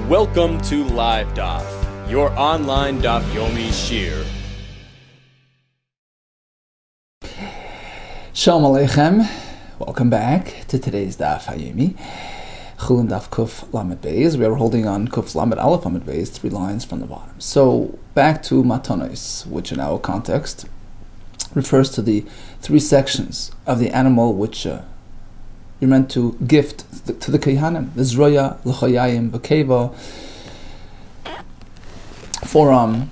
Welcome to LiveDaf, your online Daf Yomi Shir. Shalom Aleichem. Welcome back to today's Daf Yomi. CHULLIN Daf Kuf Lamed Beis. We are holding on Kuf Lamed Aleph Lamed Beis, 3 lines from the bottom. So back to matanos, which in our context refers to the 3 sections of the animal which you're meant to gift to the Kehanim: the Zroya, L'chayayim, V'keva, forearm,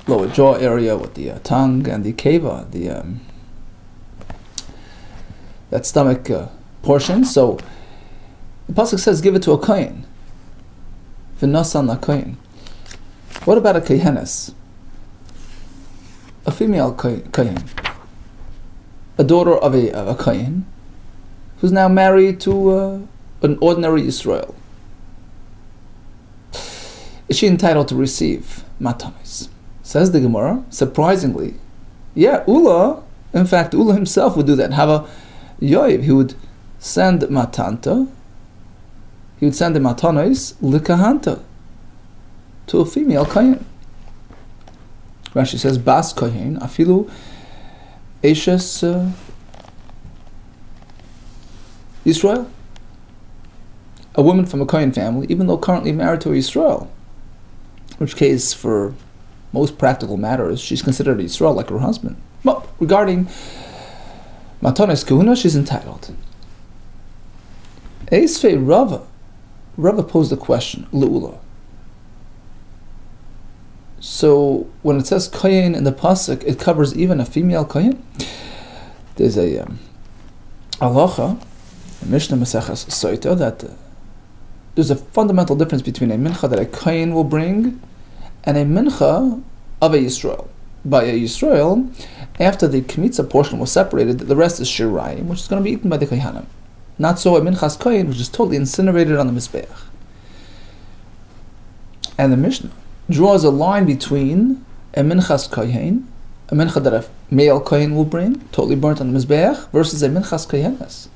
lower jaw area with the tongue, and the Keva, that stomach portion. So the pasuk says, give it to a kohen. V'nosan la-kohen. What about a kohenes? A female kohen, a daughter of a kohen, who's now married to an ordinary Yisrael. Is she entitled to receive matanos? Says the Gemara, surprisingly, yeah, Ula, in fact, Ula himself would do that. Have a Yoiv, he would send matanta, he would send the matanos likahanta, to a female kohen. Rashi says, Bas kohen, afilu eshes Yisrael. A woman from a kohen family, even though currently married to a Yisrael, in which case, for most practical matters, she's considered a Yisrael like her husband. But regarding matanos kahuna, she's entitled. Eisvei Rava posed a question, Le'ula. So when it says kohen in the pasuk, it covers even a female kohen. There's a halacha, Mishnah Maseches Soita, that there's a fundamental difference between a mincha that a kohen will bring and a mincha of a Yisrael. By a Yisrael, after the kmitza portion was separated, the rest is shirayim, which is going to be eaten by the kohanim. Not so a minchas kohen, which is totally incinerated on the mizbeach. And the Mishnah draws a line between a minchas kohen, a mincha that a male kohen will bring, totally burnt on the mizbeach, versus a minchas kohenes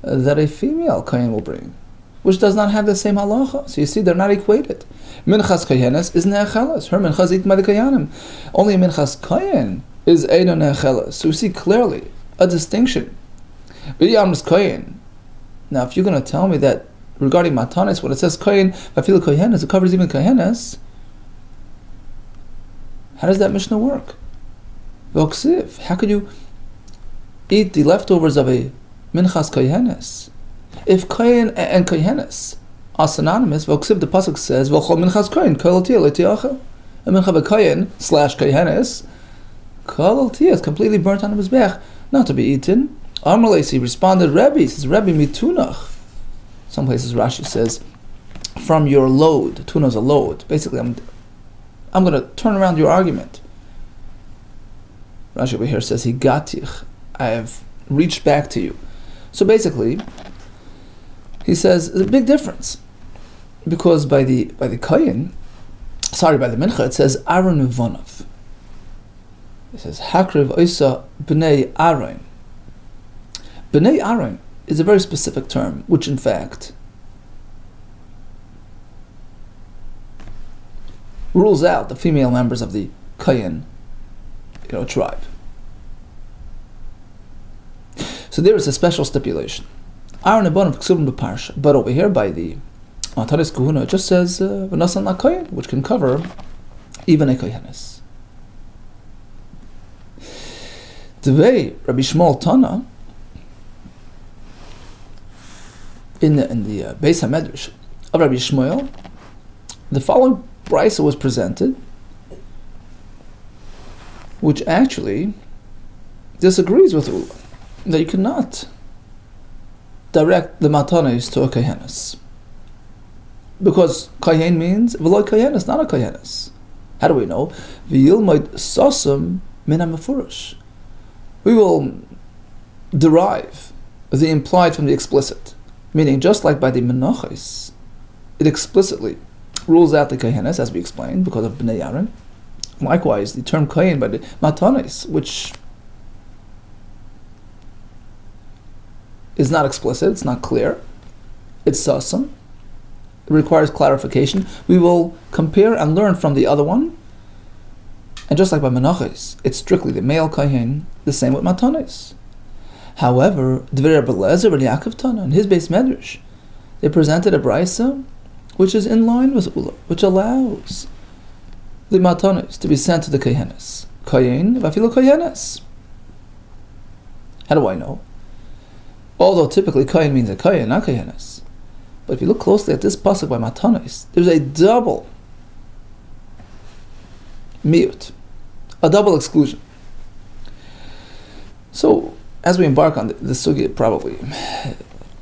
that a female kohen will bring, which does not have the same halacha. So you see, they're not equated. Minchas kohenes is ne'acheles. Her mincha is eaten by the kohanim. Only a minchas kohen is eino ne'acheles. So you see clearly a distinction. Kohen. Now, if you're going to tell me that regarding matanos, when it says kohen, vafil kohenes, it covers even kohenes, how does that Mishnah work? V'oksiv. How could you eat the leftovers of a minchas kohenes? If kohen and kohenes are synonymous, v'oksiv, the pasuk says, v'chol minchas kohen, kol tiyah le'tiacha. A mincha of a kohen / kohenes, kol tiyah, is completely burnt on the mizbeach, not to be eaten. Amalesi responded, Rebbe, says, Rebbe mitunach. Some places Rashi says, from your load. Tuna is a load. Basically, I'm going to turn around your argument. Rashi over here says, Higatich, I have reached back to you. So basically, he says, there's a big difference. Because by the kohen, by the mincha, it says, Aaron Uvonov. It says, Hakriv Oisa B'nei Aaron. B'nei Aaron is a very specific term, which in fact rules out the female members of the kohen, tribe. So there is a special stipulation. Aaron Ebon Ksubim B'Parsha, but over here by the matanos kahuna, it just says v'nasan la-kohen, which can cover even a kohenes. Devei Rabbi Shmuel Tana, in the Beis HaMedrash of Rabbi Shmuel, the following brisa was presented, which actually disagrees with Ula, that you cannot direct the matanos to a kohenes, because kohen means v'lo kohenes, not a kohenes. How do we know? V'yilmoid sosum min ha-mefurish. We will derive the implied from the explicit. Meaning, just like by the menachos, it explicitly rules out the kohenes, as we explained, because of Bnei Aaron. Likewise, the term kohen by the matanos, which is not explicit, it's not clear, it's sasam. requires clarification, we will compare and learn from the other one. And just like by menachos, it's strictly the male kohen, the same with matanos. However, Dvir Rabbi Eliezer and Yaakov Tana, in his base medrash, they presented a brisa which is in line with Ula, which allows the matanos to be sent to the kohenes. Kohen, v'afilu kohenes. How do I know? Although typically kohen means a kohen, not kohenes. But if you look closely at this pasuk by matanos, there's a double miut, a double exclusion. So, as we embark on the sugya, it probably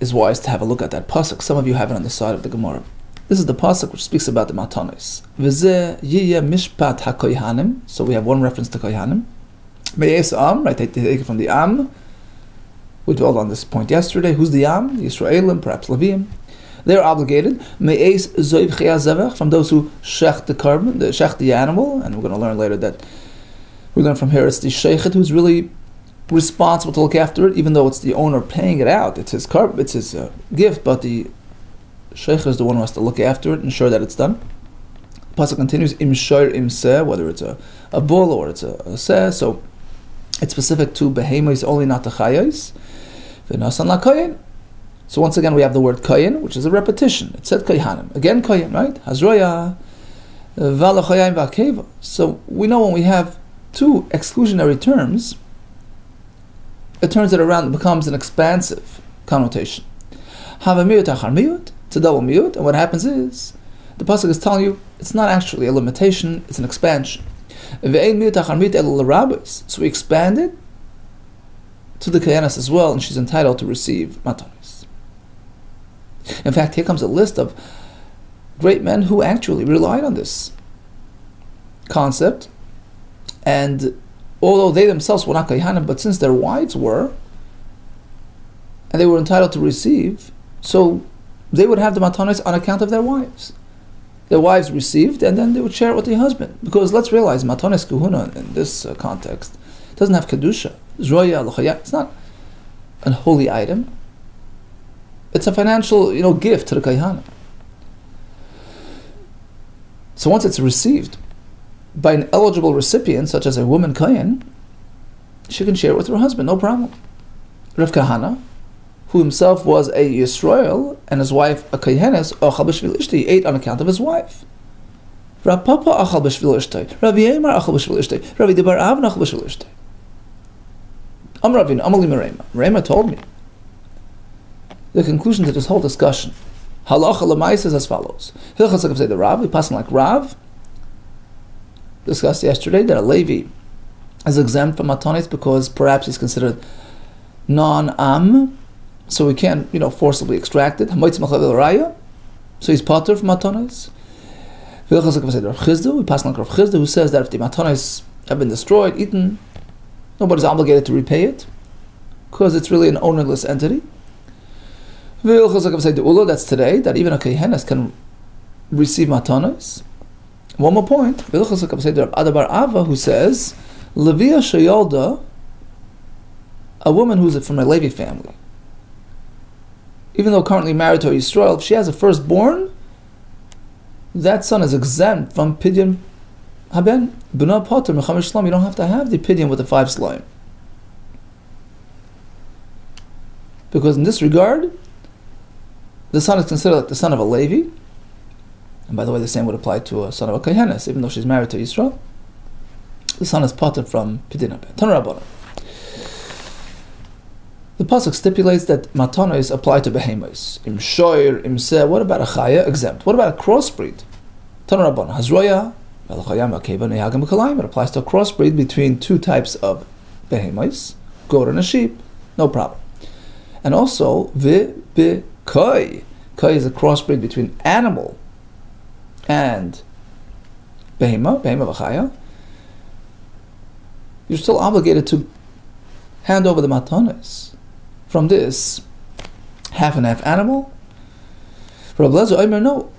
is wise to have a look at that pasuk. Some of you have it on the side of the Gemara. This is the pasuk which speaks about the matanos. V'zeh yiyeh mishpat ha-kohanim. So we have one reference to kohanim. Me'es am, right? They take it from the am. We dwelled on this point yesterday. Who's the am? The Yisraelim, perhaps Leviim. They're obligated. Me'es zoiv chiyah from those who shech the carbon, shech the animal, and we're going to learn later that we learn from here it's the sheikhet who's really responsible to look after it, even though it's the owner paying it out. It's his carbon, it's his gift, but the sheikh is the one who has to look after it, ensure that it's done. The pasuk continues im shor im seh, whether it's a bull or it's a seh, so it's specific to behemoths only, not to chayos. V'nasan la kohen. So once again we have the word kohen, which is a repetition. It said kohanim. Again kohen, right? Hazroya, vala chayim v'akeva. So we know when we have two exclusionary terms, it turns it around and becomes an expansive connotation. Have a miut achar miut, it's a double miut, and what happens is, the pasuk is telling you, it's not actually a limitation, it's an expansion. Ve'ein miut achar miut el l'rabbis. So we expand it to the kohenes as well, and she's entitled to receive matanos. In fact, here comes a list of great men who actually relied on this concept, and although they themselves were not kohanim, but since their wives were, and they were entitled to receive, so they would have the matanos on account of their wives. Their wives received, and then they would share it with the husband. Because let's realize, matanos kahuna in this context doesn't have kedusha. It's not a holy item. It's a financial, gift to the kohanim. So once it's received by an eligible recipient, such as a woman kohen, she can share it with her husband, no problem. Rav Kahana, who himself was a Yisrael, and his wife a kohenes, achal b'shvil ishtay, ate on account of his wife. Rav Papa achal b'shvil ishtay, Rav Yemar achal b'shvil ishtay, Rav Debar Avon achal b'shvil ishtay. Amravin, Amali Merema. Merema told me the conclusion to this whole discussion. Halacha l'mais is as follows. Hilchas like the Rav, we pass like Rav, discussed yesterday that a Levi is exempt from matanos because perhaps he's considered non-am, so we can't, forcibly extract it. So he's patur from matanos. We pass like Rav Chizda, who says that if the matanos have been destroyed, eaten, nobody's obligated to repay it because it's really an ownerless entity. That's today, that even a kohenes can receive matanos. One more point. Adabar Ava, who says, Levia Shayolda, a woman who's from a Levi family, even though currently married to a Yisrael, if she has a firstborn, that son is exempt from pidyon haben. B'na pater mechamish shlom. You don't have to have the pidyon with the 5 slime. Because in this regard, the son is considered like the son of a Levi. And by the way, the same would apply to a son of a kohenes, even though she's married to Yisrael. The son is parted from pidyon haben. Tanu Rabbanan. The pasuk stipulates that matanos apply to behemoths. Im shoir, im seh. What about a chaya? Exempt. What about a crossbreed? Tanu Rabbanan. Hazroya, velachayam akeva nehagam b'kalayim. It applies to a crossbreed between two types of behemoths, goat and a sheep. No problem. And also, koi. Koi is a crossbreed between animal and behema v'chaya. You're still obligated to hand over the matanos from this half and half animal. For Rabbi Eliezer, no.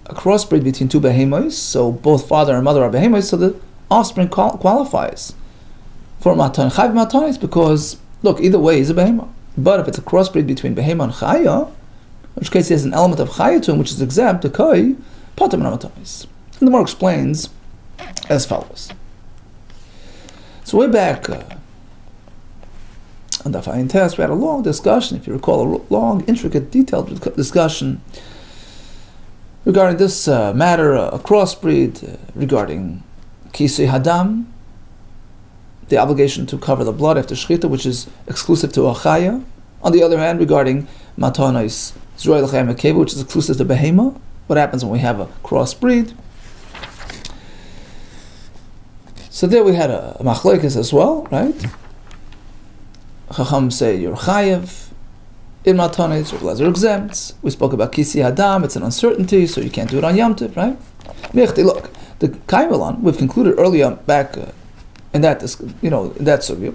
A crossbreed between two behemoths, so both father and mother are behemoths, so the offspring qualifies for matan. Chayv matanos because, look, either way he's a behemoth. But if it's a crossbreed between behema and chaya, which case he has an element of chaya to him which is exempt, the koi, pater min hamatanis. And the Gemara explains as follows. So way back on the Ayin Test, we had a long discussion, if you recall, a long, intricate, detailed discussion regarding this matter, a crossbreed, regarding kisei hadam, the obligation to cover the blood after shechita, which is exclusive to a chaya. On the other hand, regarding matanos zroy l'chayim akeva, which is exclusive to behema. What happens when we have a crossbreed? So there we had a machlokes as well, right? Chacham say you're chayev in matanos, or Blazer exempts. We spoke about kisei hadam; it's an uncertainty, so you can't do it on Yom Tov, right? Look, the Kaimelan we've concluded earlier back in that in that sugya.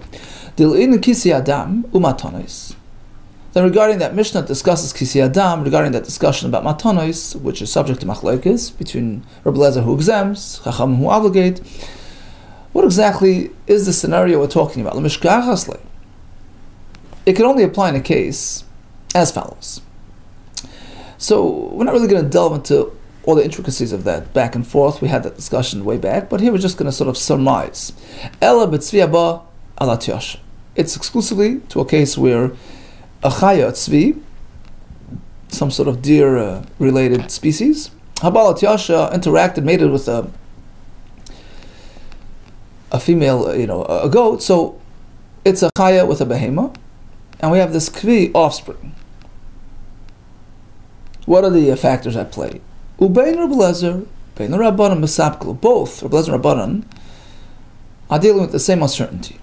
Dil'in kisei hadam umatanos. Then regarding that Mishnah discusses kisei hadam, regarding that discussion about matanos, which is subject to machlokes between Rabbi Lezer who exempts, Chacham who obligate. What exactly is the scenario we're talking about? It can only apply in a case as follows. So we're not really going to delve into all the intricacies of that back and forth. We had that discussion way back, but here we're just going to sort of surmise. It's exclusively to a case where a chaya tzvi, some sort of deer-related species, Habalat Yasha interacted, mated with a female, a goat, so it's a chaya with a behema, and we have this kvi offspring. What are the factors at play? Ubein Rabbi Lezer, Bein Rabbanan Mesapkelu, both Rabbi Lezer and Rabbanan are dealing with the same uncertainty.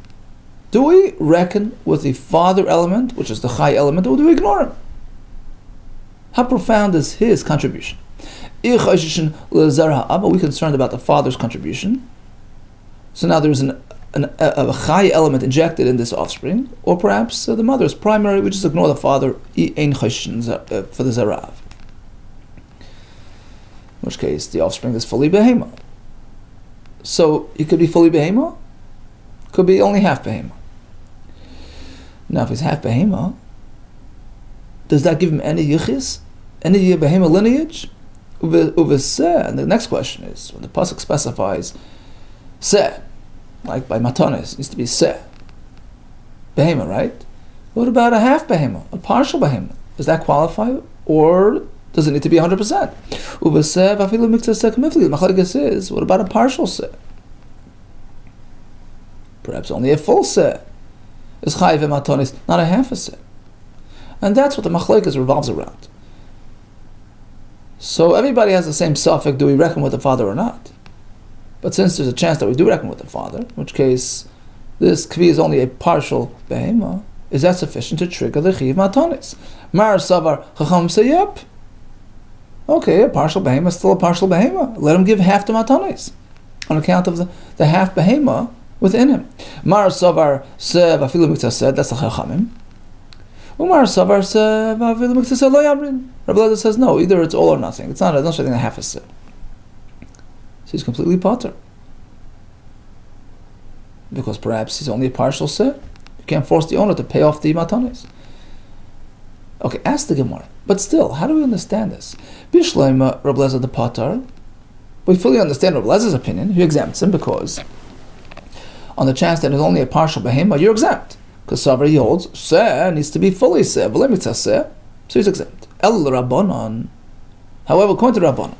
Do we reckon with the father element, which is the chai element, or do we ignore him? How profound is his contribution? Are we concerned about the father's contribution? So now there's a chai element injected in this offspring, or perhaps the mother is primary, we just ignore the father for the zarav. In which case the offspring is fully behema. So it could be fully behema, could be only half behema. Now if he's half behema, does that give him any yichis, any behema lineage? And the next question is, when the pasuk specifies seh, like by matanis, it needs to be seh, behema, right? What about a half behema, a partial behema? Does that qualify, or does it need to be 100%? What about a partial seh? Perhaps only a full seh is chayiv matanis, not a half a seh. And that's what the machlokes revolves around. So everybody has the same suffix, do we reckon with the father or not? But since there's a chance that we do reckon with the father, in which case this kvi is only a partial behema, is that sufficient to trigger the chayiv matanis? Mar savar chacham say yep. Okay, a partial behema is still a partial behema. Let him give half to matanis on account of the half behema within him. Mar savar sev afilu mikta said, that's the chachamim. Umar savar sev afilu mikta said lo yamrin. Rabbi Lezer says no, either it's all or nothing. It's not a half a sev. So he's completely potter. Because perhaps he's only a partial sev. You can't force the owner to pay off the matanis. Okay, ask the Gemara. But still, how do we understand this? Bishleima Rabbi Lezer the Patar. We fully understand Rabbi Lezer's opinion. He exempts him because on the chance that it's only a partial behema, you're exempt. Because Savar he holds, seh needs to be fully seh, v'lemitzah seh, so he's exempt. El Rabbanon. However, according to Rabbanon,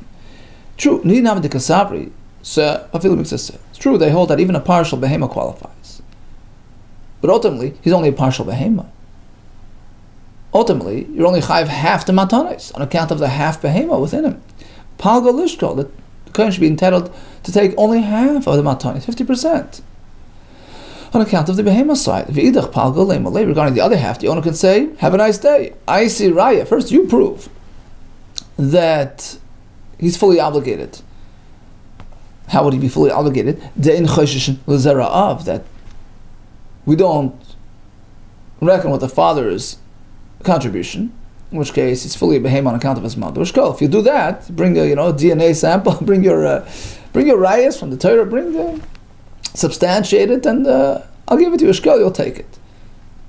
true, ninam de kasavri, seh, afilu mitzah seh. It's true, they hold that even a partial behema qualifies. But ultimately, he's only a partial behema. Ultimately, you're only chayiv half the matanis on account of the half behema within him. Palgo lishkol, the kohen should be entitled to take only half of the matanis, 50%, on account of the behema side. V'idach palgo le'malei, regarding the other half, the owner can say, have a nice day. I see raya. First, you prove that he's fully obligated. How would he be fully obligated? De'in choshishin l'zera'av, that we don't reckon with the father's contribution, in which case he's fully a behem on account of his mother. If you do that, bring a DNA sample, bring your rayas from the Torah, substantiate it, and I'll give it to you. You'll take it.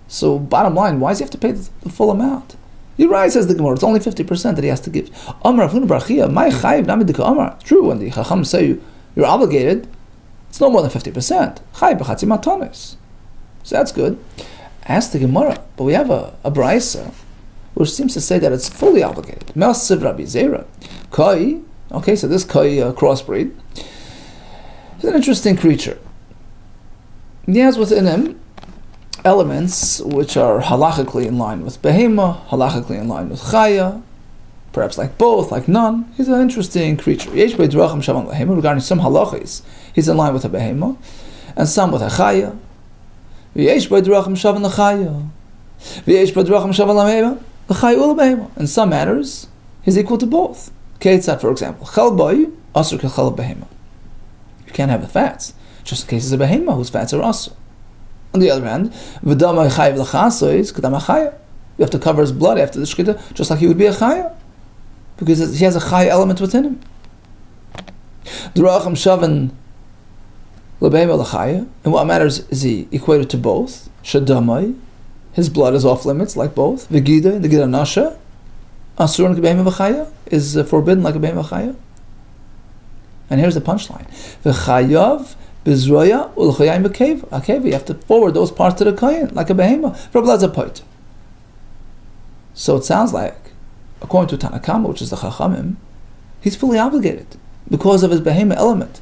So bottom line, why does he have to pay the full amount? You're right, says the Gemara. It's only 50% that he has to give. Amar Avuna Barachia, my chayiv namidika Amar. True, when the Chacham say you're obligated, it's no more than 50%. Chayiv b'chatzi matanis. So that's good. Ask the Gemara, but we have a brisa which seems to say that it's fully obligated. Mel Siv Rabbi Zera. Koi, okay, so this Koi crossbreed is an interesting creature. He has within him elements which are halachically in line with behema, halachically in line with chaya, perhaps like both, like none. He's an interesting creature. Regarding some halachis, he's in line with a behema, and some with a chaya. In some matters, he's equal to both. Ketzat, for example, chel boy, asur kechel behema. You can't have the fats, just in cases of behema whose fats are asur. On the other hand, you have to cover his blood after the shkita, just like he would be a chaya, because he has a chaya element within him. In what matters is he equated to both? Shadamai, his blood is off limits like both. V'gida, the gida nasha, asur v'chaya is forbidden like a behema v'chaya. And here's the punchline: v'chayav bizroya ulchayim b'keva. Okay, you have to forward those parts to the kohen like a behema. So it sounds like, according to Tanakama, which is the Chachamim, he's fully obligated because of his behema element.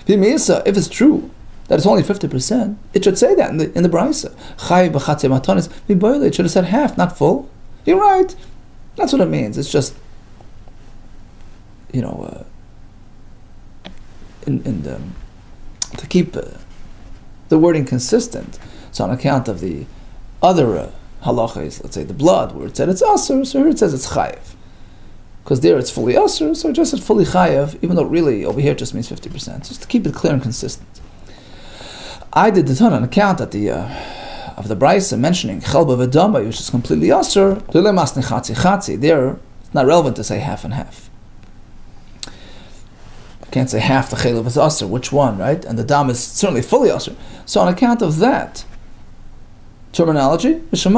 If it's true that it's only 50%, it should say that in the brisa. Chayiv b'chatzei matanis miboyle. It should have said half, not full. You're right. That's what it means. It's just, to keep the wording consistent. So on account of the other halachas, let's say the blood, where it said it's asur, so here it says it's chayiv. Because there it's fully asur, so it just said fully chayav, even though really over here it just means 50%, just to keep it clear and consistent. I did the ton on account of the brisa mentioning chelba v'dama, which is completely asur. There, it's not relevant to say half and half. You can't say half the chelav is asur, which one, right? And the dam is certainly fully asur. So on account of that terminology, so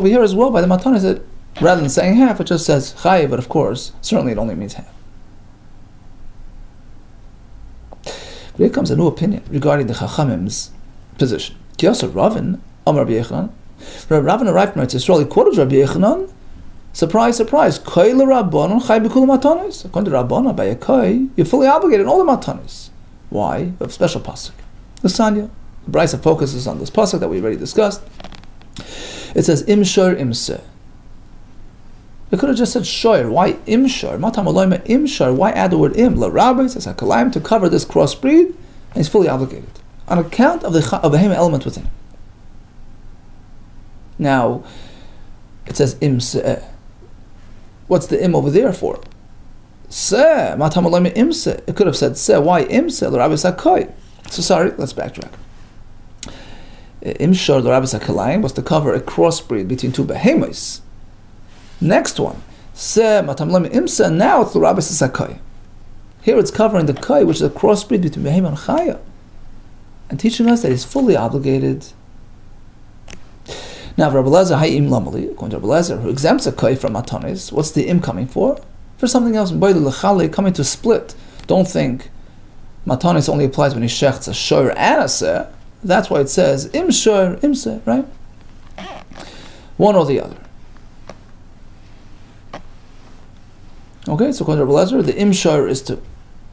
we hear as well by the matanis that rather than saying half, it just says chayiv, but of course, certainly it only means half. But here comes a new opinion regarding the Chachamim's position. Kiyasa Ravin, Amar Rabbi Yechanan. Ravin arrived from Eretz Yisrael, he quoted Rabbi Yechanan. Surprise, surprise. Koi l'Rabbanon chai b'kul matanis. According to Rabbanon, by a koi, you're fully obligated in all the matanis. Why? We have a special pasuk. The Sanya. The Brisa focuses on this pasuk that we already discussed. It says imshor imse. It could have just said shoyer. Why imshor? Matam aloyma imshor. Why add the word im? L'rabbi says hakalaim to cover this crossbreed, and he's fully obligated on account of the behema element within him. Now, it says imse. What's the im over there for? Se matam aloyma imse. It could have said se. Why imse? L'rabbi sakoi. So sorry. Let's backtrack. Imshor l'rabbi sakalaim was to cover a crossbreed between two behemoths. Next one, se matam aloyma imse. Now it's l'rabbi sakoi. Here it's covering the kai, which is a crossbreed between behema and chaya, and teaching us that he's fully obligated. Now, Rabbi Lezer ha'im lamali, according to Rabbi Lezer, who exempts a kai from matanis, what's the im coming for? For something else. Coming to split. Don't think matanis only applies when he shechts a shor and a seh. That's why it says im shor, im seh, right? One or the other. Okay, so according to Rabbi Lezer, the im shor is to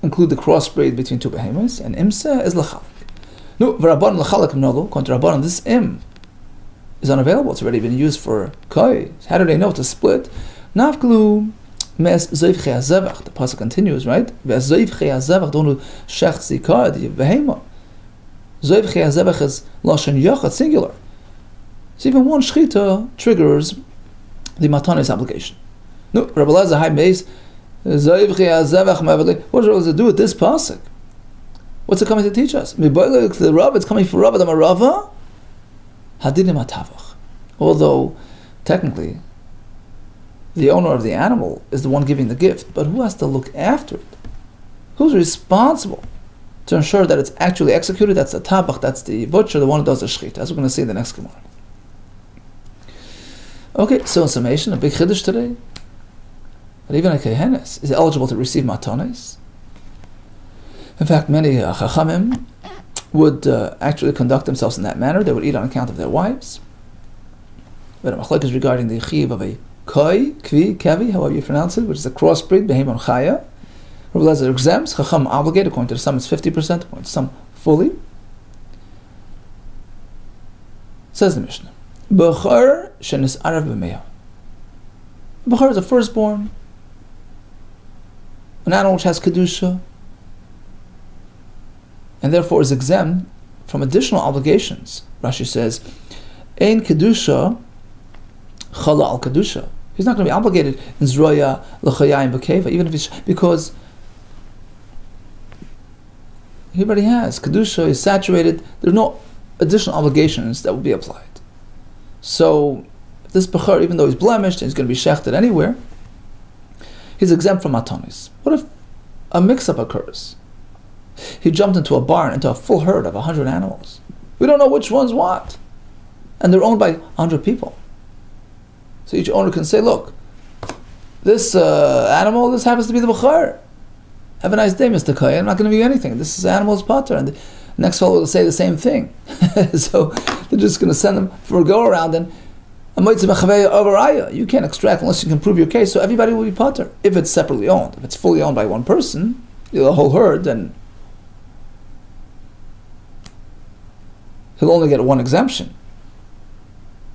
include the crossbreed between two behemoths, and im seh is l'chalik. No, v'rabban l'chalik mnolu. According to Rabban, this im is unavailable. It's already been used for kai. How do they know to split? Nafklu mes zoivchei hazevach. The pasuk continues, right? Ves zoivchei hazevach donu shecht zikar the behema. Zoivchei hazevach is lashon yachad singular. So even one shchita triggers the matanis obligation. No, Rabbi Lezer high meis zoivchei hazevach mavali. What does Rabbi Lezer do with this pasuk? What's it coming to teach us? The Rav, it's coming for Rav the Marava. Hadinim atavach. Although, technically, the owner of the animal is the one giving the gift, but who has to look after it? Who's responsible to ensure that it's actually executed? That's the tabach, that's the butcher, the one who does the shchita, as we're going to see in the next Gemara. Okay, so in summation, a big chiddush today, that even a kehenes is eligible to receive matanos. In fact, many chachamim would actually conduct themselves in that manner. They would eat on account of their wives. But a machlok is regarding the chiv of a koi, kvi, kevi, however you pronounce it, which is a crossbreed, behemon chaya. Rabbi Lezer exempts, chacham obligated, according to some it's 50%, according to some fully. Says the Mishnah, Bechor shenis arav b'meya. Bechor is a firstborn, an animal which has kedusha, and therefore is exempt from additional obligations. Rashi says, Ein kedusha chala al kedusha. He's not going to be obligated in zroya, l'chayayim, v'keva, even if he's, because he already has kedusha, is saturated. There's no additional obligations that will be applied. So if this bechor, even though he's blemished and he's going to be shechted anywhere, he's exempt from matanis. What if a mix-up occurs? He jumped into a barn, into a full herd of 100 animals. We don't know which one's what, and they're owned by 100 people. So each owner can say, look, this animal, this happens to be the bechor. Have a nice day, Mr. Kohen. I'm not going to give you anything. This animal's pater. And the next fellow will say the same thing. So they're just going to send them for a go-around, and you can't extract unless you can prove your case, so everybody will be pater. If it's separately owned. If it's fully owned by one person, the whole herd, then he'll only get one exemption.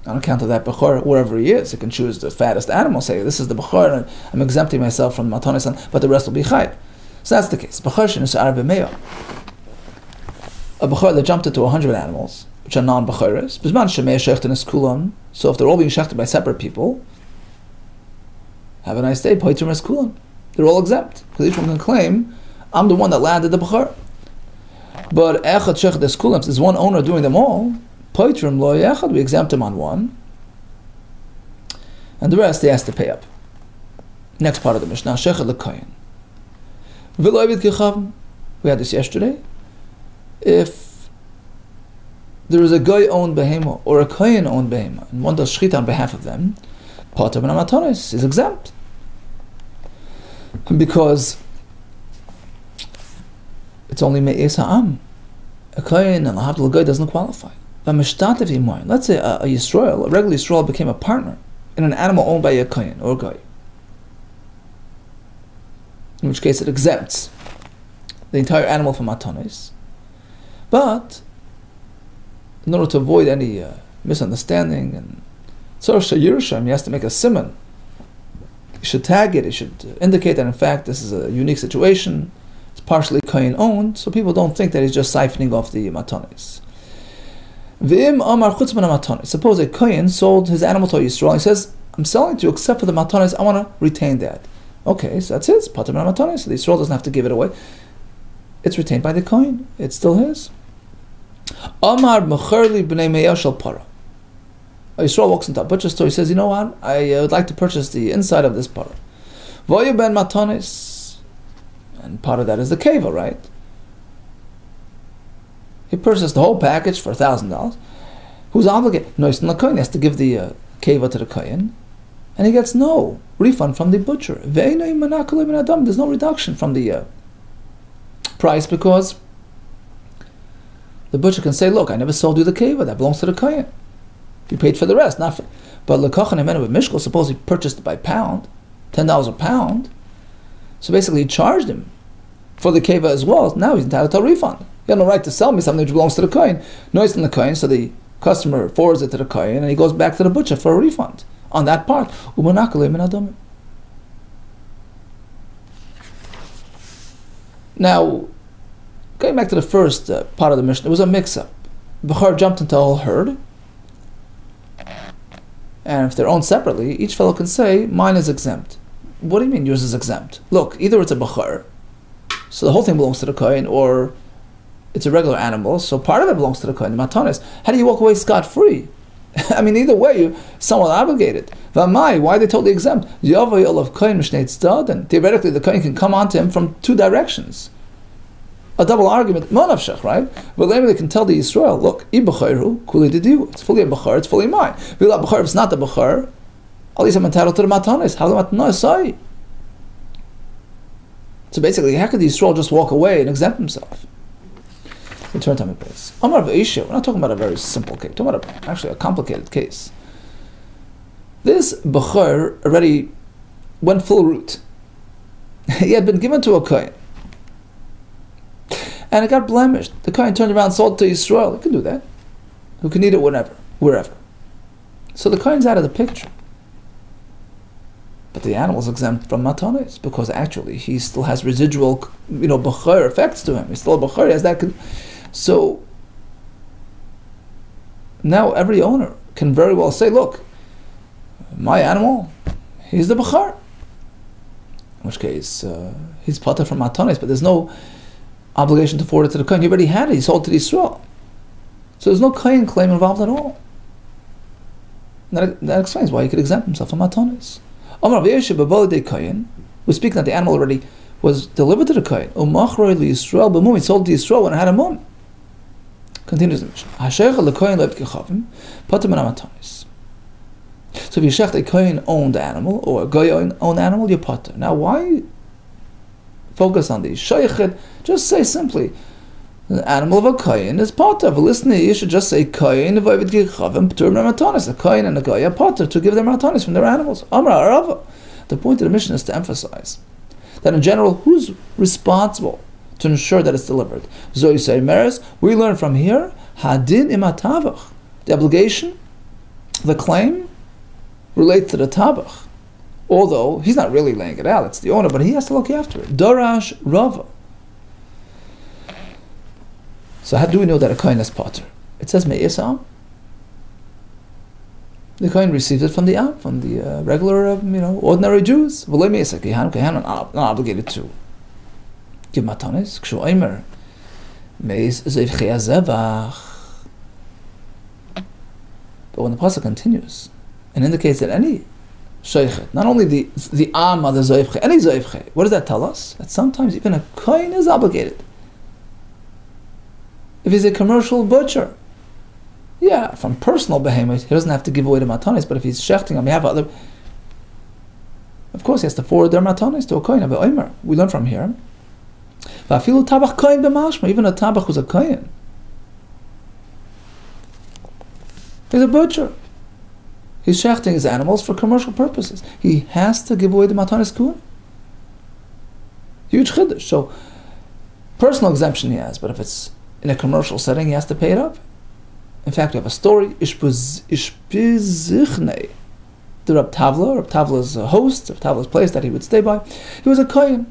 On account of that bechor, wherever he is, he can choose the fattest animal, say, this is the bechor, and I'm exempting myself from matanis, but the rest will be chayv. So that's the case. Bechor shenis arav b'meya. A bechor that jumped into 100 animals, which are non-bechoros, b'zman shemei shechtin CHULLIN. So if they're all being shechted by separate people, have a nice day, poitrim es CHULLIN. They're all exempt, because each one can claim, I'm the one that landed the bechor. But echad shechted es CHULLIN, there's one owner doing them all, poitrim lo echad, we exempt him on one, and the rest he has to pay up. Next part of the Mishnah, shechad l'koyin. We had this yesterday. If there is a guy owned behema or a kohen owned behema, and one does shchita on behalf of them, pater ben matanos is exempt, because it's only me'es ha'am. A kohen and a guy doesn't qualify. Let's say a Yisrael, a regular Yisrael, became a partner in an animal owned by a kohen or a guy, in which case it exempts the entire animal from matanos. But in order to avoid any misunderstanding and tzorah Yerushalayim, he has to make a siman. He should tag it. He should indicate that in fact this is a unique situation. It's partially kohen owned, so people don't think that he's just siphoning off the matanos. V'im amar chutz min matanos. Suppose a kohen sold his animal to Yisrael. He says, "I'm selling to you except for the matanos. I want to retain that." Okay, so that's his pater ben matanos. So the Yisrael doesn't have to give it away. It's retained by the kohen. It's still his. Amar mecharli b'nei me'ah shel para. A Yisrael walks into a butcher store. He says, "You know what? I would like to purchase the inside of this para. Voyu ben matanos, and part of that is the keva, right? He purchased the whole package for $1,000. Who's obligated? No, it's not the kohen. He has to give the keva to the kohen, and he gets no refund from the butcher. There's no reduction from the price, because the butcher can say, "Look, I never sold you the keva. That belongs to the kohen. You paid for the rest, not for." But lekachan emenu b'mishkol, suppose he purchased it by pound, $10 a pound. So basically, he charged him for the keva as well. Now he's entitled to a refund. He had no right to sell me something which belongs to the kohen. No, it's in the kohen, so the customer forwards it to the kohen, and he goes back to the butcher for a refund on that part. Now, going back to the first part of the Mishnah, it was a mix-up. Bechor jumped into a whole herd, and if they're owned separately, each fellow can say, "Mine is exempt." What do you mean yours is exempt? Look, either it's a bechor, so the whole thing belongs to the kohen, or it's a regular animal, so part of it belongs to the kohen, the matanos. How do you walk away scot-free? I mean, either way, you're somewhat obligated. V'amai, why are they totally exempt? Yavai olav kohen mishnei tzad, and theoretically the kohen can come onto him from two directions. A double argument, monavshach, right? But later they can tell the Yisrael, look, I b'chayru, kuli didiu. It's fully a b'char, it's fully mine. V'ila b'char, if it's not the b'char, At least I'm entitled to the matanis. How the matanis say? So basically, how could the Yisrael just walk away and exempt himself? Return time and place. Amar V'isha, we're not talking about a very simple case. We're talking about actually a complicated case. This Bechor already went full route. He had been given to a Kohen. And it got blemished. The Kohen turned around and sold it to Yisrael. He can do that. Who can eat it wherever. So the Kohen's out of the picture. But the animal's exempt from matanis because actually he still has residual, Bechor effects to him. He's still a Bechor. He has that. So now every owner can very well say, look, my animal, he's the Bechor. In which case, he's pater from matanis, but there's no obligation to forward it to the Kohen. He already had it. He sold it to Yisrael. So there's no Kohen claim involved at all. And that explains why he could exempt himself from matanis. We're speaking that the animal already was delivered to the Kohen. He sold to Yisrael when it had a mum. Continues the mission. So if you shecht a Kohen-owned animal or a Goy-owned animal, you're pater. Now why focus on these? Sheichet, just say simply, the animal of a Kohen is pater. But listen, you should just say Kohen of Ovid Gechavim P'tur Matanis. A Kohen and a Goy are pater to give them matanis from their animals. Amra Arava. The point of the mission is to emphasize that in general, who's responsible to ensure that it's delivered? Zoy say Meres. We learn from here Hadin imatavach. The obligation, the claim, relates to the tabach. Although he's not really laying it out, it's the owner, but he has to look after it. Dorash Rava. So how do we know that a Kohen is pater? It says Me'isam. The Kohen received it from the regular, ordinary Jews. Not obligated to give matanis. Kshu Eimer Meis Zeivchei Azevach. But when the pasuk continues and indicates that any sheichet, not only the am of the Zeivchei, any Zeivchei, what does that tell us? That sometimes even a Kohen is obligated. If he's a commercial butcher, from personal behemoth, he doesn't have to give away the matanis, but if he's shechting on behalf of other, of course he has to forward their matanis to a Kohen. We learn from here. Even a tabach who's a Kohen, he's a butcher. He's shechting his animals for commercial purposes. He has to give away the matanis kuhn. Huge chiddush. So, personal exemption he has, but if it's in a commercial setting, he has to pay it up. In fact, we have a story, Ishpizichnei, the Rab Tavla's host, Rab Tavla's place that he would stay by. He was a Kohen,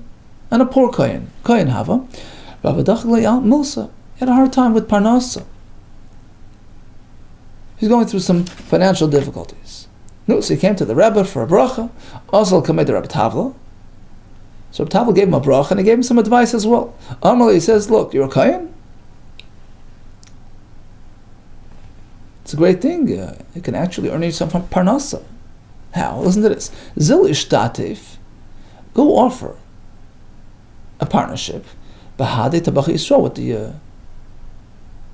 and a poor Kohen Hava. Rabbi Dachlei Milsa, he had a hard time with Parnasa. He's going through some financial difficulties. So he came to the Rebbe for a bracha, also came to Rab Tavla. So Rab Tavla gave him a bracha, and he gave him some advice as well. Amalei, he says, look, you're a Kohen? It's a great thing. It can actually earn you some from Parnasa. How? Listen to this. Zil ishtatif. Go offer a partnership. Bahade tabach Yisrael with the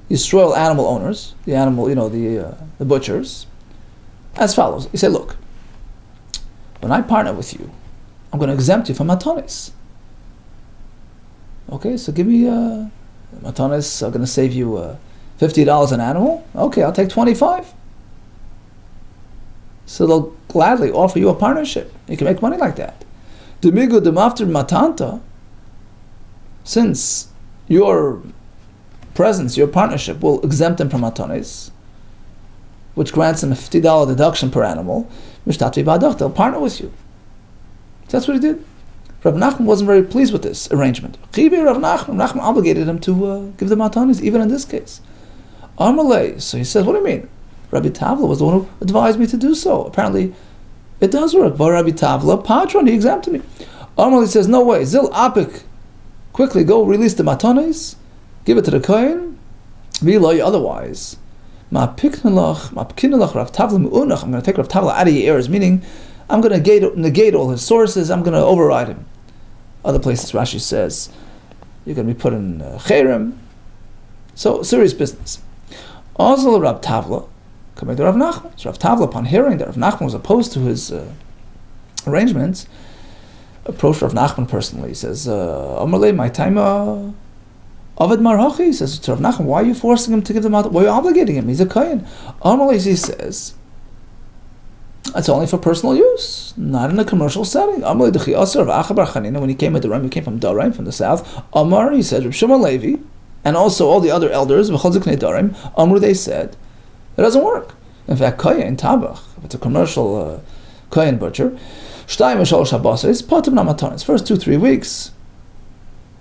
Yisrael animal owners, the animal, the butchers, as follows. You say, look, when I partner with you, I'm going to exempt you from matanis. Okay, so give me matanis. I'm going to save you $50 an animal? Okay, I'll take $25. So they'll gladly offer you a partnership. You can make money like that. Demigu demafter matanta, since your presence, your partnership will exempt them from matanis, which grants them a $50 deduction per animal, they'll partner with you. So that's what he did. Rav Nachman wasn't very pleased with this arrangement. Rav Nachman obligated him to give the matanis, even in this case. Amalei, so he says, what do you mean? Rabbi Tavla was the one who advised me to do so. Apparently, it does work. But Rabbi Tavla, patron, he exempted me. Amalei says, no way. Zil apik, quickly go release the matanis, give it to the Kohen. V'iloi, otherwise, I'm going to take Rav Tavla out of your ears, meaning I'm going to negate all his sources. I'm going to override him. Other places, Rashi says, you're going to be put in cherem. So, serious business. Also, Rab Tavla, Kamei Rav Nachman. So Rav Tavla, upon hearing that Rav Nachman was opposed to his arrangements, approached Rav Nachman personally. He says, Amalei, my time Ovid Marhachi. He says to Rav Nachman, why are you forcing him to give them out? Why are you obligating him? He's a Kohen. Amalei, he says, it's only for personal use, not in a commercial setting. Amalei Dechi Asar of Acha Bar Chanina, when he came at the Ram, he came from Daraim, from the south. Amar, he said, Rav Shimon Levi, and also all the other elders, Amru, they said, it doesn't work. In fact, Kohen Tabach, if it's a commercial Kohen butcher, Shtayim Shalosh Habasais, Patim Na Matanis. First 2-3 weeks,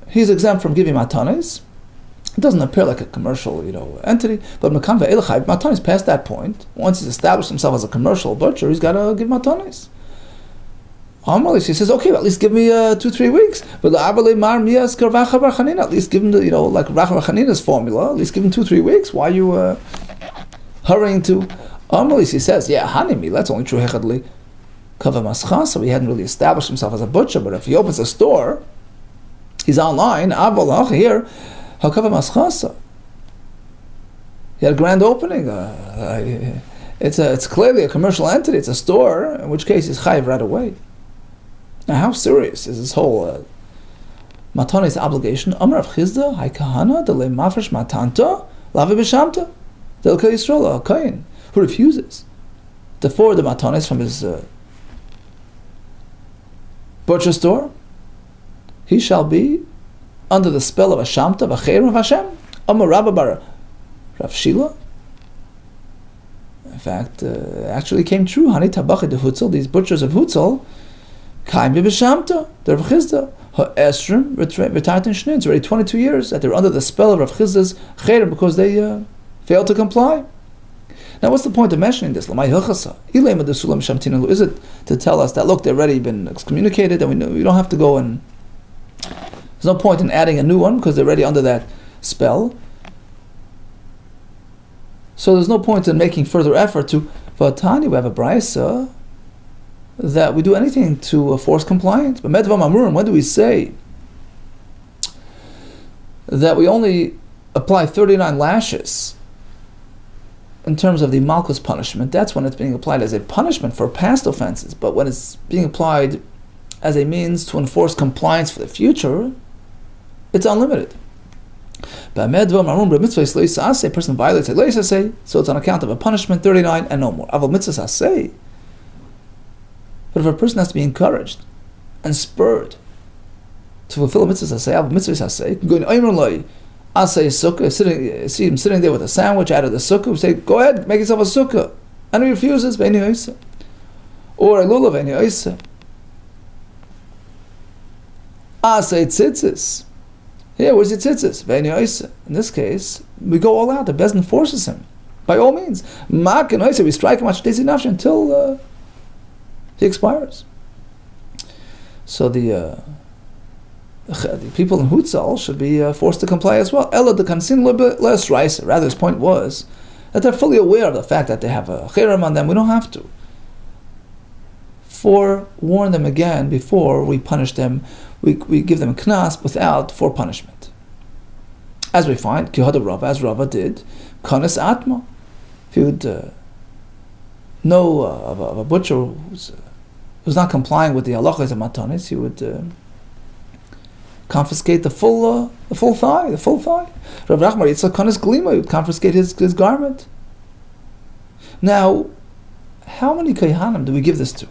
he's exempt from giving matanis. It doesn't appear like a commercial, entity, but Mekan ve'elachai, matanis past that point. Once he's established himself as a commercial butcher, he's got to give matanis. He says, okay, well, at least give me 2-3 weeks. But at least give him the, like Racha Bar Chanina's formula. At least give him 2-3 weeks. Why are you hurrying to? He says, yeah, hanimi. That's only true hechadli kava maschasa. So he hadn't really established himself as a butcher. But if he opens a store, he's online. Avalach here. Hakava maschasa. He had a grand opening. It's clearly a commercial entity. It's a store. In which case, he's chayiv right away. Now, how serious is this whole matanis obligation? Amar Rav Chizda, Hai Kahana, Dele Mafresh Matanta, Lavi B'Shamta, Del Kei Yisrael, a Kohen, who refuses to forward the matanis from his butcher store, he shall be under the spell of a Shamta, of a Cher of Hashem. Amar Rabba Bar Rav Shila. In fact, actually came true. Hani Tabachi de Hutzel, these butchers of Hutzel, Kaim B'Shamta, the Rav Chizda, Ha'esrim, retired in Shnei. It's already 22 years that they're under the spell of Rav Chizda's Cher because they failed to comply. Now, what's the point of mentioning this? Is it to tell us that, look, they've already been excommunicated and we don't have to go and... There's no point in adding a new one because they're already under that spell. So there's no point in making further effort to... Vatani, we have a brisa that we do anything to force compliance. But Medvam Amurim, when do we say that we only apply 39 lashes in terms of the Malchus punishment? That's when it's being applied as a punishment for past offenses. But when it's being applied as a means to enforce compliance for the future, it's unlimited. But Medvam Amurim, mitzvah isleis, a person violates a leis, so it's on account of a punishment, 39 and no more. Aval mitzvah aseh. But if a person has to be encouraged and spurred to fulfill a mitzvah saseh, go in Aymer aseh sukkah, see him sitting there with a sandwich out of the sukkah, we say, go ahead, make yourself a sukkah. And he refuses, ve'eni oiseh. Or a lulav, ve'eni oiseh. Aseh tzitzis. Yeah, where's your tzitzis? Ve'eni oiseh. In this case, we go all out. The Bezdin forces him. By all means. Mak and oiseh, we strike him until he expires. So the people in Hutzal should be forced to comply as well. Ella de kansin less rice. Rather, his point was that they're fully aware of the fact that they have a cherem on them. We don't have to forewarn them again before we punish them. We give them a knas without forepunishment. As we find, Kihada Rava, as Rava did, kanas atma. If you would know of a butcher who's not complying with the halachas of matanis, he would confiscate the full thigh. Rav Nachman Yitzchak kanas glima, he would confiscate his garment. Now, how many kayhanim do we give this to?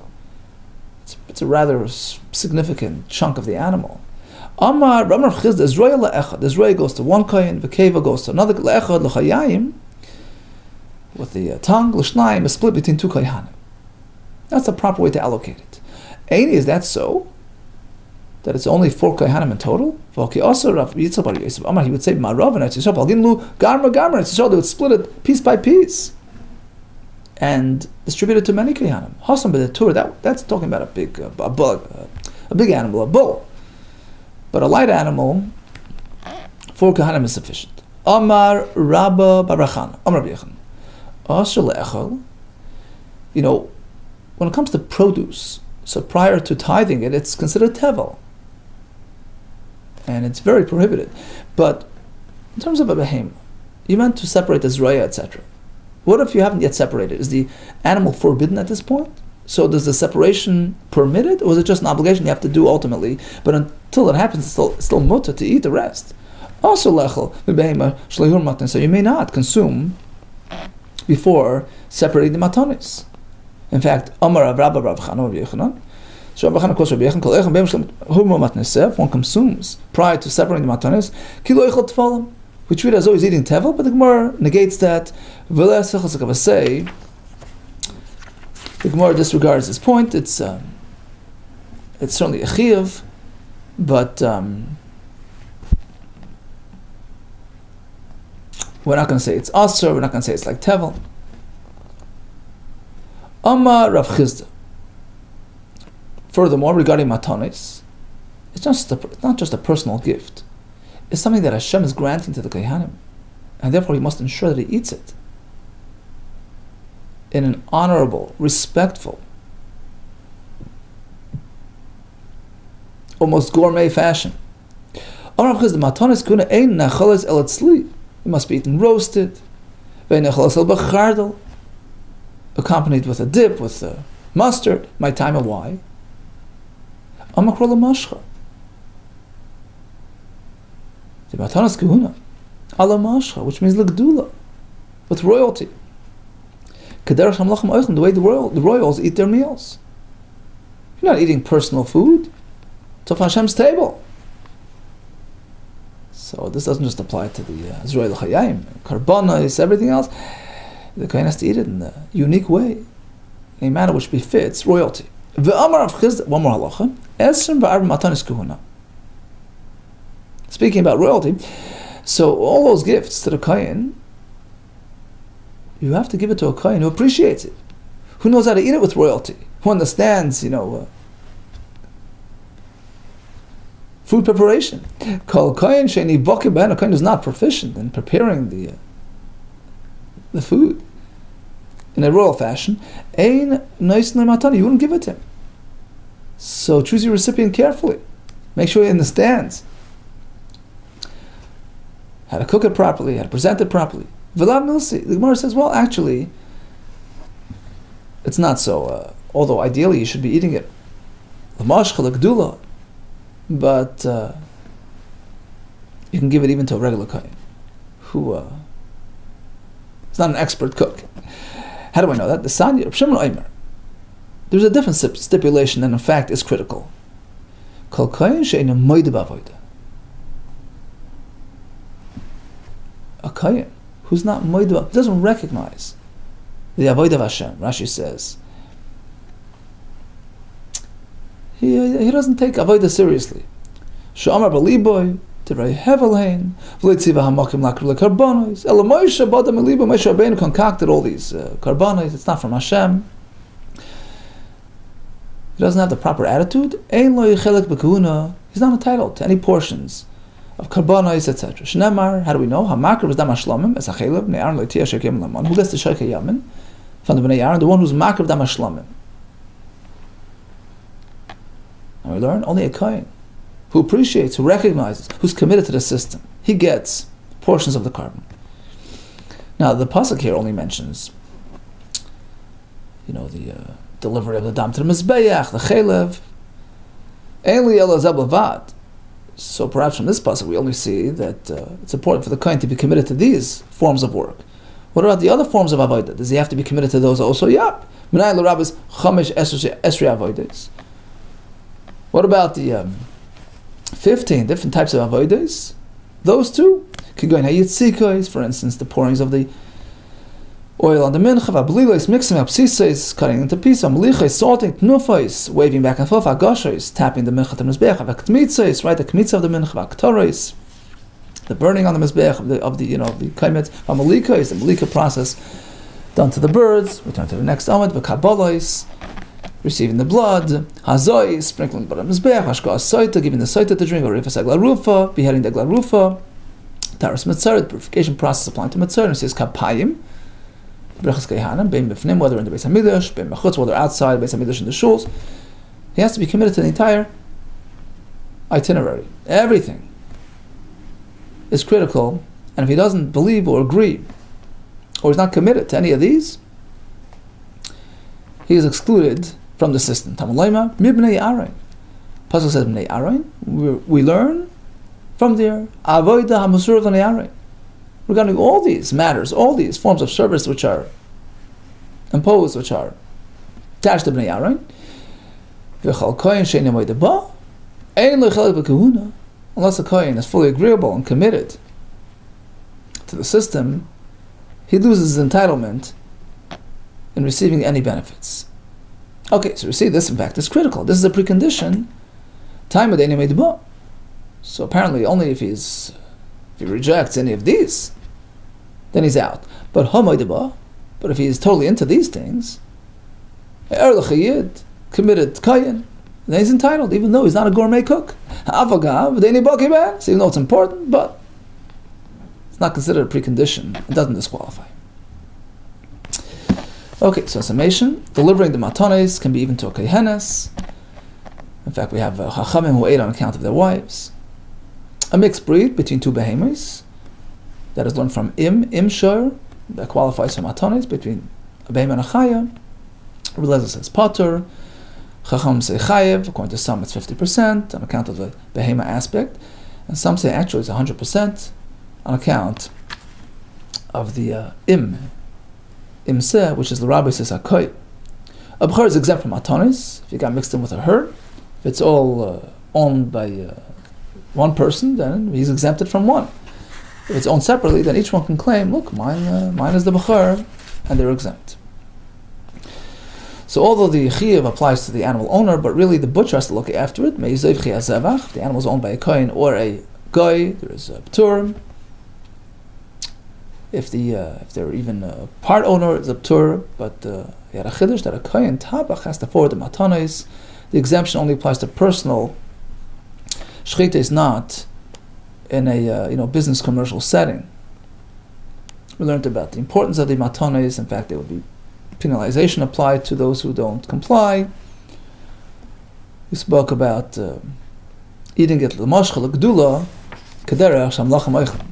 It's a rather significant chunk of the animal. Amar Ramar Chizda Izraya le'echad. Izraya goes to one kayin, V'keva goes to another. Le'echad l'chayayim, with the tongue, l'shnayim is split between two kayhanim. That's the proper way to allocate it. Aini, is that so? That it's only 4 kayhanim in total? V'ki also Rav Yitzchak Bar Yosef Amar, he would say Marav and Etzisrael Algin lu garma Etzisrael. They would split it piece by piece and distribute it to many kayhanim. Hasam b'detur, that's talking about a big animal, a bull. But a light animal, 4 kayhanim is sufficient. Amar Rabba Barachana, Amar B'yechan. When it comes to produce, so prior to tithing it, it's considered tevel. And it's very prohibited. But in terms of a behem, you meant to separate the zraya, etc. What if you haven't yet separated? Is the animal forbidden at this point? So does the separation permit it, or is it just an obligation you have to do ultimately? But until it happens, it's still mutter to eat the rest. Also lechel, so you may not consume before separating the matanis. In fact, Amar Rav Rabba Rav Chana Rav Yechanan, so Rav Chana quotes Rav Yechanan, Kol Echem Beim Humor Matnesef, one consumes prior to separating the matanis, Kilo Echel Tfalim. We treat it as always eating tevel, but the Gemara negates that. The Gemara disregards this point. It's certainly a chiyuv, but we're not going to say it's aser. We're not going to say it's like tevel. Amar Rav Chizda. Furthermore, regarding matanis, it's not just a personal gift. It's something that Hashem is granting to the Kohanim, and therefore he must ensure that he eats it in an honorable, respectful, almost gourmet fashion. It must be eaten roasted, accompanied with a dip, with mustard. My time of why? The matanas kahuna, ala mashcha, which means l'gdula, with royalty. Kederach hamlachim oichlin, the way the royals eat their meals. You're not eating personal food. It's off Hashem's table. So this doesn't just apply to the Zroy l'chayim, karbonos, everything else. The kohen has to eat it in a unique way, in a manner which befits royalty. Ve'amar Rav Chizda, one more halacha, esrim v'arba matanis kahuna. Speaking about royalty, so all those gifts to the kohen, you have to give it to a kohen who appreciates it, who knows how to eat it with royalty, who understands, food preparation. Kol kohen she'eni boke b'hen, a kohen who's not proficient in preparing the food in a royal fashion, ein nois matani, you wouldn't give it to him. So choose your recipient carefully. Make sure he understands how to cook it properly, how to present it properly. V'lav milsi. The Gemara says, well, actually, it's not so. Although ideally you should be eating it l'mashcha l'gdula, but you can give it even to a regular kohen who is not an expert cook. How do I know that? The Sanya, Reb Shimon Omer, there's a different stipulation that in fact is critical. Kol kohen she'eino moide b'avoda. A kohen who's not moide, doesn't recognize the avodah of Hashem. Rashi says he doesn't take avodah seriously. She'amar b'liboy divrei hevelhein v'leitziva hamakim lakru lekarbonos ela Moshe bada melibo. Moshe Rabbeinu concocted all these karbonos. It's not from Hashem. He doesn't have the proper attitude. Ein lo yichelek b'kahuna. He's not entitled to any portions of karbonos, etc. Shnemar, how do we know? Hamakar was damashlamim as a chelev ne'aron le'tiyah shekem lamon. Who gets the sheikha yamin from the bnei Aaron? The one who's makar damashlamim. And we learn only a kohen who appreciates, who recognizes, who's committed to the system, he gets portions of the carbon. Now the pasuk here only mentions, the delivery of the dam to the mizbeach, the chelev, ein li ela zeh b'lvad. So perhaps from this pasuk we only see that it's important for the kohen to be committed to these forms of work. What about the other forms of avodah? Does he have to be committed to those also? Yep. Minay l'rabbis chamesh esrei avodas. What about the 15 different types of avodas? Those two could go in hayitzikos, for instance, the pourings of the oil on the mincha, v'ablilos, mixing up psisais, cutting into pieces, melichos, salting, tnufos, waving back and forth, agashos, tapping the mincha to the mizbeach, v'aktmitzos, right, the kmitza of the mincha, v'aktoros, the burning on the mizbeach of the kaimet, v'amelikos, the melika process done to the birds. We turn to the next amud, v'kabolos, receiving the blood, hazoi, sprinkling the blood on the mizbeach, hashkoas soita, giving the soita to drink, or rifas aglarufa, beheading the aglarufa, taras mitzar, the purification process applying to mitzar, and it says kapayim, brachas kaihanim, bein b'fnim, whether in the Beis Hamikdash, bein b'chutz, whether outside Beis Hamikdash in the shuls. He has to be committed to the entire itinerary. Everything is critical, and if he doesn't believe or agree or he's not committed to any of these, he is excluded from the system. Talmud Lema, Mibnei Aaron. Pasuk says, Bnei Aaron. We learn from there, Avodah HaMasur Bnei Aaron. Regarding all these matters, all these forms of service which are imposed, which are attached to Bnei Aaron, unless a kohen is fully agreeable and committed to the system, he loses his entitlement in receiving any benefits. Okay, so we see this, in fact, is critical. This is a precondition. So apparently only if he rejects any of these, then he's out. But if he is totally into these things, committed kohen, then he's entitled, even though he's not a gourmet cook. So even though it's important, but it's not considered a precondition. It doesn't disqualify. Okay, so summation. Delivering the matanos can be even to a kohenes. In fact, we have chachamim who ate on account of their wives. A mixed breed between two behemoths that is learned from imshur, that qualifies for matanos, between a behemoth and a chaya. Releza says pater. Chacham say chayev. According to some, it's 50% on account of the behemoth aspect, and some say actually it's 100% on account of the imseh, which is the rabbi says hakoy. A b'chor is exempt from matanos if you got mixed in with a herd. If it's all owned by one person, then he's exempted from one. If it's owned separately, then each one can claim, look, mine is the b'chor, and they're exempt. So although the chiyuv applies to the animal owner, but really the butcher has to look after it. The animal is owned by a kohen or a goy, there is a p'tur. If they're even a part owner, it's a p'tur. But he had a chiddush that a kohen tabach has to forward the matanos. The exemption only applies to personal. Shechita is not in a business commercial setting. We learned about the importance of the matanos. In fact, there would be penalization applied to those who don't comply. We spoke about eating it l'mashcha l'gdula kederech shamlacham oichem.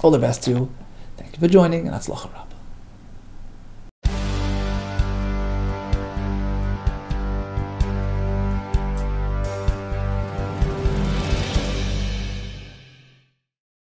All the best to you. Thank you for joining, and atzlacha rab.